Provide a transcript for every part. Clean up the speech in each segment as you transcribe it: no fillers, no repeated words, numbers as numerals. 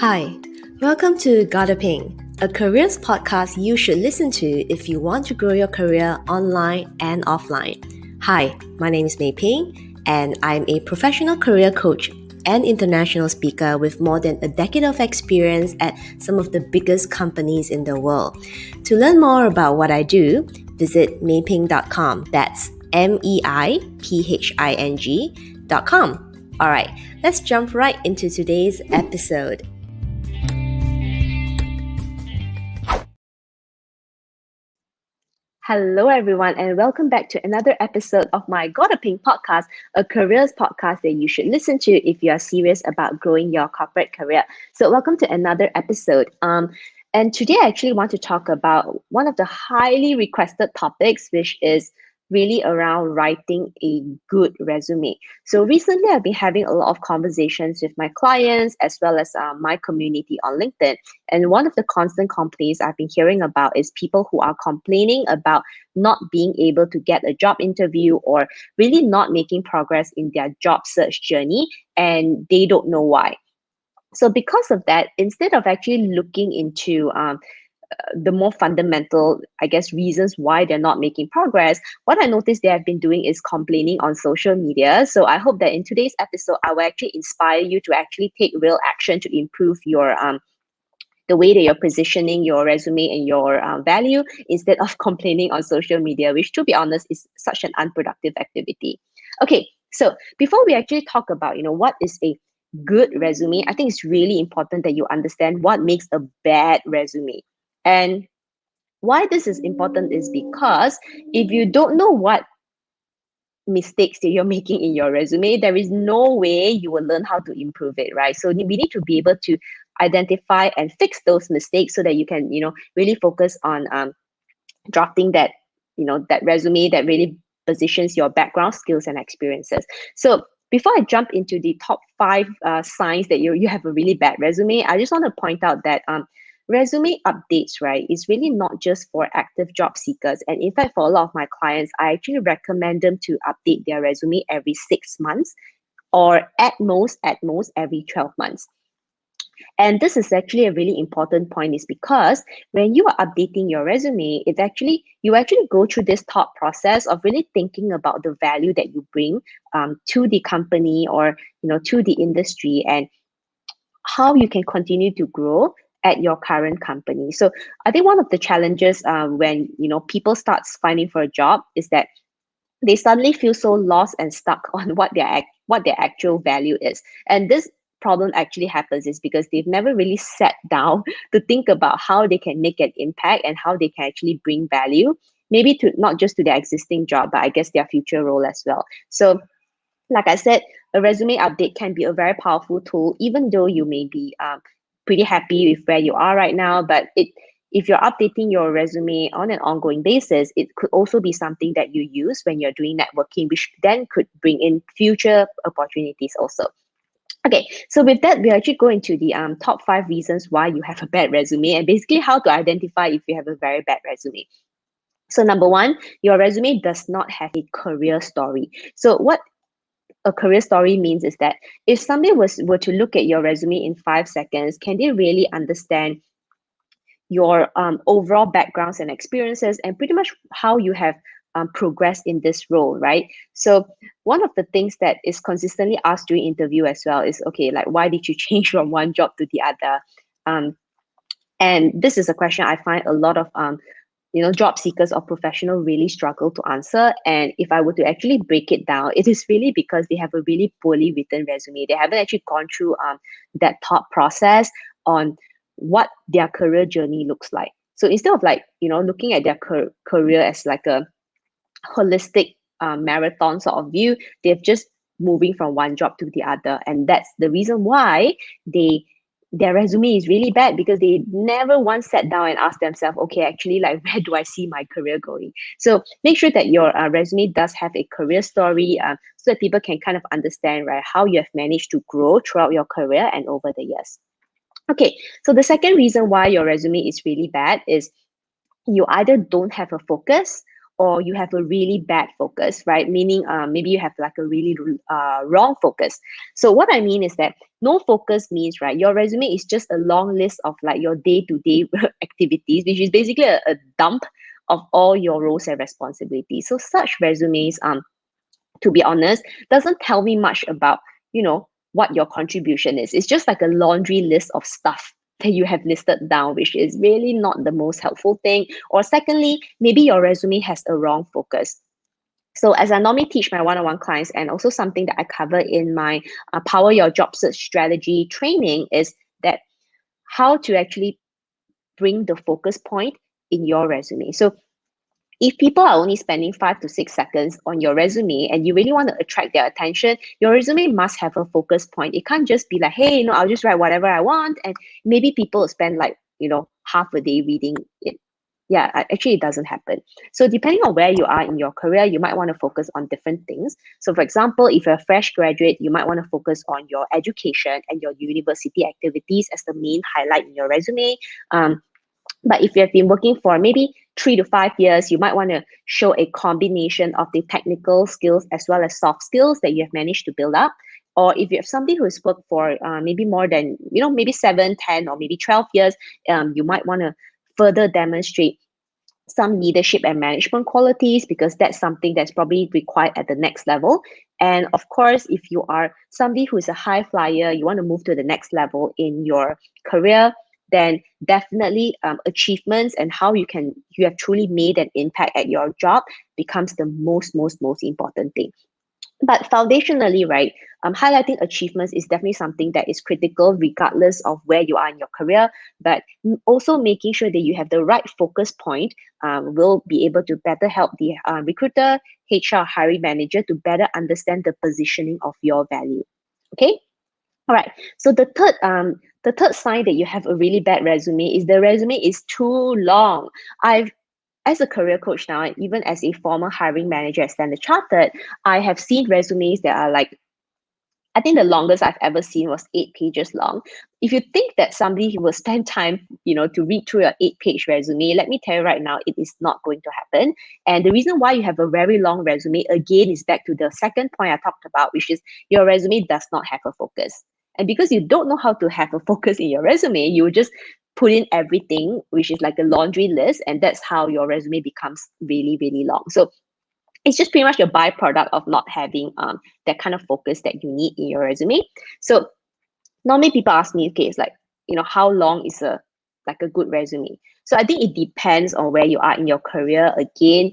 Hi, welcome to Gotta Ping, a careers podcast you should listen to if you want to grow your career online and offline. Hi, my name is Mei Ping, and I'm a professional career coach and international speaker with more than a decade of experience at some of the biggest companies in the world. To learn more about what I do, visit meiping.com. That's meiping.com. Alright, let's jump right into today's episode. Hello, everyone, and welcome back to another episode of my Gotta Ping podcast, a careers podcast that you should listen to if you are serious about growing your corporate career. So, welcome to another episode. And today I actually want to talk about one of the highly requested topics, which is really around writing a good resume. So recently I've been having a lot of conversations with my clients as well as my community on LinkedIn. And one of the constant complaints I've been hearing about is people who are complaining about not being able to get a job interview or really not making progress in their job search journey, and they don't know why. So because of that, instead of actually looking into the more fundamental, I guess, reasons why they're not making progress, what I noticed they have been doing is complaining on social media. So I hope that in today's episode, I will actually inspire you to actually take real action to improve your the way that you're positioning your resume and your value instead of complaining on social media, which, to be honest, is such an unproductive activity. Okay, so before we actually talk about, what is a good resume, I think it's really important that you understand what makes a bad resume. And why this is important is because if you don't know what mistakes that you're making in your resume, there is no way you will learn how to improve it, right? So we need to be able to identify and fix those mistakes so that you can, really focus on drafting that, that resume that really positions your background, skills, and experiences. So before I jump into the top 5 signs that you have a really bad resume, I just want to point out that resume updates, right, is really not just for active job seekers. And in fact, for a lot of my clients, I actually recommend them to update their resume every 6 months or at most every 12 months. And this is actually a really important point is because when you are updating your resume, you actually go through this thought process of really thinking about the value that you bring to the company or to the industry and how you can continue to grow at your current company. So I think one of the challenges when people start finding for a job is that they suddenly feel so lost and stuck on what their actual value is. And this problem actually happens is because they've never really sat down to think about how they can make an impact and how they can actually bring value, maybe to not just to their existing job, but I guess their future role as well. So like I said, a resume update can be a very powerful tool, even though you may be pretty happy with where you are right now. But if you're updating your resume on an ongoing basis, it could also be something that you use when you're doing networking, which then could bring in future opportunities also. Okay, so with that, we'll actually go into the top 5 reasons why you have a bad resume and basically how to identify if you have a very bad resume. So number 1, your resume does not have a career story. So what a career story means is that if somebody were to look at your resume in 5 seconds, can they really understand your overall backgrounds and experiences and pretty much how you have progressed in this role, right? So one of the things that is consistently asked during interview as well is, okay, like why did you change from one job to the other? And this is a question I find a lot of job seekers or professional really struggle to answer. And if I were to actually break it down, it is really because they have a really poorly written resume. They haven't actually gone through that thought process on what their career journey looks like. So instead of looking at their career as like a holistic marathon sort of view, they've just moving from one job to the other. And that's the reason why their resume is really bad, because they never once sat down and asked themselves, okay, actually, like, where do I see my career going? So make sure that your resume does have a career story so that people can kind of understand, right, how you have managed to grow throughout your career and over the years. Okay, so the second reason why your resume is really bad is you either don't have a focus or you have a really bad focus, right? Meaning maybe you have like a really wrong focus. So what I mean is that no focus means, right, your resume is just a long list of like your day-to-day activities, which is basically a dump of all your roles and responsibilities. So such resumes, to be honest, doesn't tell me much about, what your contribution is. It's just like a laundry list of stuff that you have listed down, which is really not the most helpful thing. Or secondly, maybe your resume has a wrong focus. So as I normally teach my one-on-one clients, and also something that I cover in my Power Your Job Search Strategy training, is that how to actually bring the focus point in your resume. So if people are only spending 5 to 6 seconds on your resume and you really want to attract their attention, your resume must have a focus point. It can't just be like, hey, I'll just write whatever I want. And maybe people spend like, half a day reading it. Yeah, actually, it doesn't happen. So depending on where you are in your career, you might want to focus on different things. So for example, if you're a fresh graduate, you might want to focus on your education and your university activities as the main highlight in your resume. But if you have been working for maybe 3 to 5 years, you might want to show a combination of the technical skills as well as soft skills that you have managed to build up. Or if you have somebody who has worked for maybe more than, maybe 7, 10, or maybe 12 years, you might want to further demonstrate some leadership and management qualities, because that's something that's probably required at the next level. And of course, if you are somebody who is a high flyer, you want to move to the next level in your career, then definitely achievements and how you have truly made an impact at your job becomes the most important thing. But foundationally, right, highlighting achievements is definitely something that is critical regardless of where you are in your career. But also making sure that you have the right focus point will be able to better help the recruiter, HR, hiring manager to better understand the positioning of your value. Okay. All right. So the third sign that you have a really bad resume is the resume is too long. As a career coach now, and even as a former hiring manager at Standard Chartered, I have seen resumes that are like, I think the longest I've ever seen was 8 pages long. If you think that somebody will spend time, to read through your 8-page resume, let me tell you right now, it is not going to happen. And the reason why you have a very long resume, again, is back to the second point I talked about, which is your resume does not have a focus. And because you don't know how to have a focus in your resume, you just put in everything, which is like a laundry list, and that's how your resume becomes really, really long. So it's just pretty much a byproduct of not having that kind of focus that you need in your resume. So normally people ask me, okay, it's like, how long is a good resume? So I think it depends on where you are in your career. Again,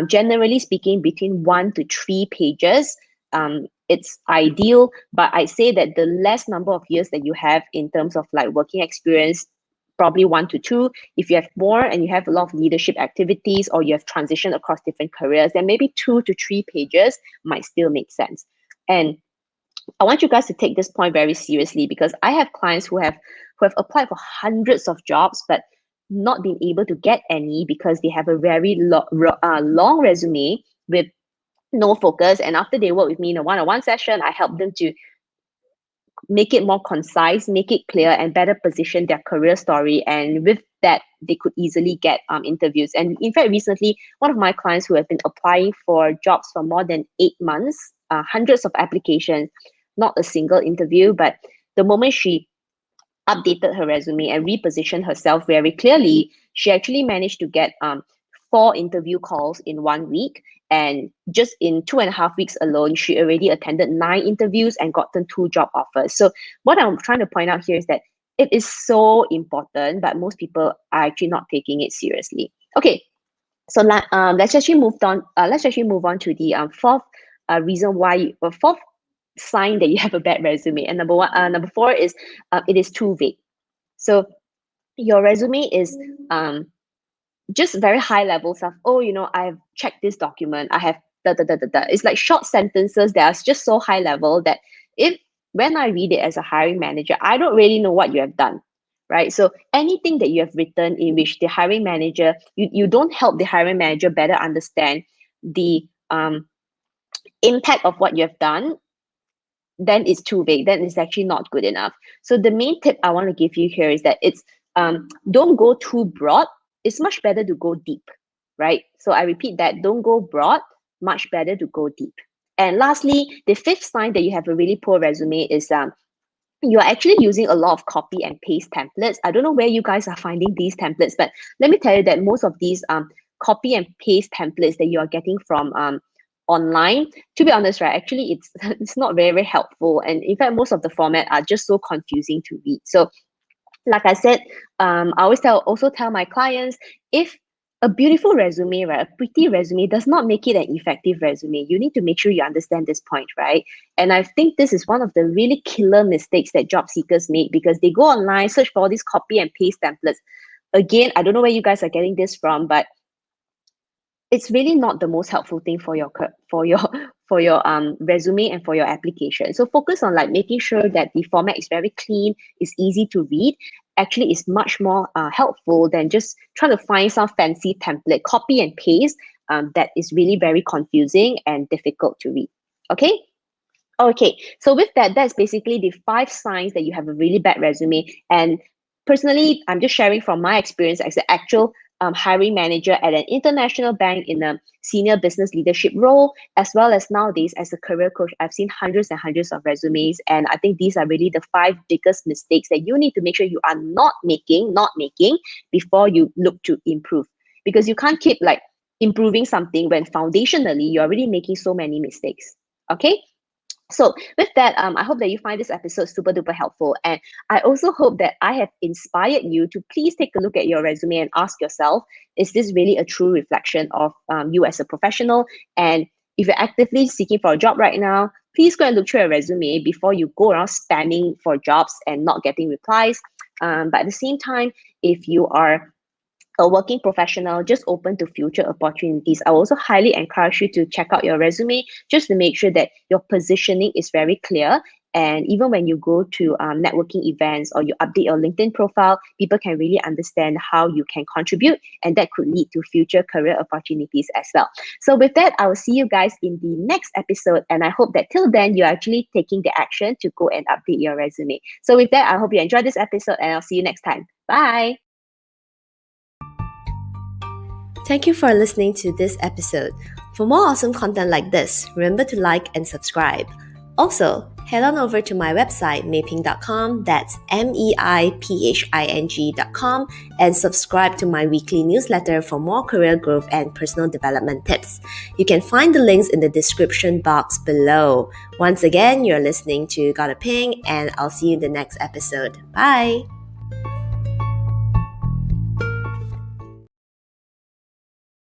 generally speaking, between 1 to 3 pages, it's ideal. But I say that the less number of years that you have in terms of like working experience, probably 1 to 2. If you have more and you have a lot of leadership activities, or you have transitioned across different careers, then maybe 2 to 3 pages might still make sense. And I want you guys to take this point very seriously, because I have clients who have applied for hundreds of jobs but not been able to get any because they have a very long resume with no focus. And after they work with me in a one-on-one session, I help them to make it more concise, make it clear, and better position their career story. And with that, they could easily get interviews. And in fact, recently, one of my clients who have been applying for jobs for more than 8 months, hundreds of applications, not a single interview, but the moment she updated her resume and repositioned herself very clearly, she actually managed to get 4 interview calls in 1 week. And just in 2.5 weeks alone, she already attended 9 interviews and gotten 2 job offers. So what I'm trying to point out here is that it is so important, but most people are actually not taking it seriously. Okay, so let's actually move on. Let's actually move on to the fourth reason why, or fourth sign that you have a bad resume. And number 4 is it is too vague. So your resume is just very high level stuff. Oh, I've checked this document. I have da da da da da. It's like short sentences that are just so high level that when I read it as a hiring manager, I don't really know what you have done. Right. So anything that you have written in which the hiring manager, you don't help the hiring manager better understand the impact of what you have done, then it's too vague. Then it's actually not good enough. So the main tip I want to give you here is that it's don't go too broad. It's much better to go deep. right? So I repeat that, don't go broad, much better to go deep. And lastly, the fifth sign that you have a really poor resume is you are actually using a lot of copy and paste templates. I don't know where you guys are finding these templates, but let me tell you that most of these copy and paste templates that you are getting from online, to be honest, right, actually it's not very, very helpful. And in fact, most of the format are just so confusing to read. So like I said, I always also tell my clients, if a beautiful resume, right, a pretty resume does not make it an effective resume, you need to make sure you understand this point, right? And I think this is one of the really killer mistakes that job seekers make, because they go online, search for all these copy and paste templates. Again, I don't know where you guys are getting this from, but it's really not the most helpful thing for your for your resume and for your application. So focus on like making sure that the format is very clean, is easy to read. Actually, is much more helpful than just trying to find some fancy template, copy and paste, that is really very confusing and difficult to read. Okay. Okay, so with that, that's basically the 5 signs that you have a really bad resume. And personally, I'm just sharing from my experience as an actual hiring manager at an international bank in a senior business leadership role, as well as nowadays as a career coach. I've seen hundreds and hundreds of resumes, and I think these are really the 5 biggest mistakes that you need to make sure you are not making before you look to improve. Because you can't keep like improving something when foundationally you're already making so many mistakes. Okay. So with that, I hope that you find this episode super duper helpful. And I also hope that I have inspired you to please take a look at your resume and ask yourself, is this really a true reflection of you as a professional? And if you're actively seeking for a job right now, please go and look through your resume before you go around spamming for jobs and not getting replies. But at the same time, if you are a working professional just open to future opportunities, I also highly encourage you to check out your resume just to make sure that your positioning is very clear. And even when you go to networking events or you update your LinkedIn profile, people can really understand how you can contribute, and that could lead to future career opportunities as well. So with that, I will see you guys in the next episode. And I hope that till then, you're actually taking the action to go and update your resume. So with that, I hope you enjoyed this episode, and I'll see you next time. Bye. Thank you for listening to this episode. For more awesome content like this, remember to like and subscribe. Also, head on over to my website, meiping.com, that's meiping.com, and subscribe to my weekly newsletter for more career growth and personal development tips. You can find the links in the description box below. Once again, you're listening to Gotta Ping, and I'll see you in the next episode. Bye!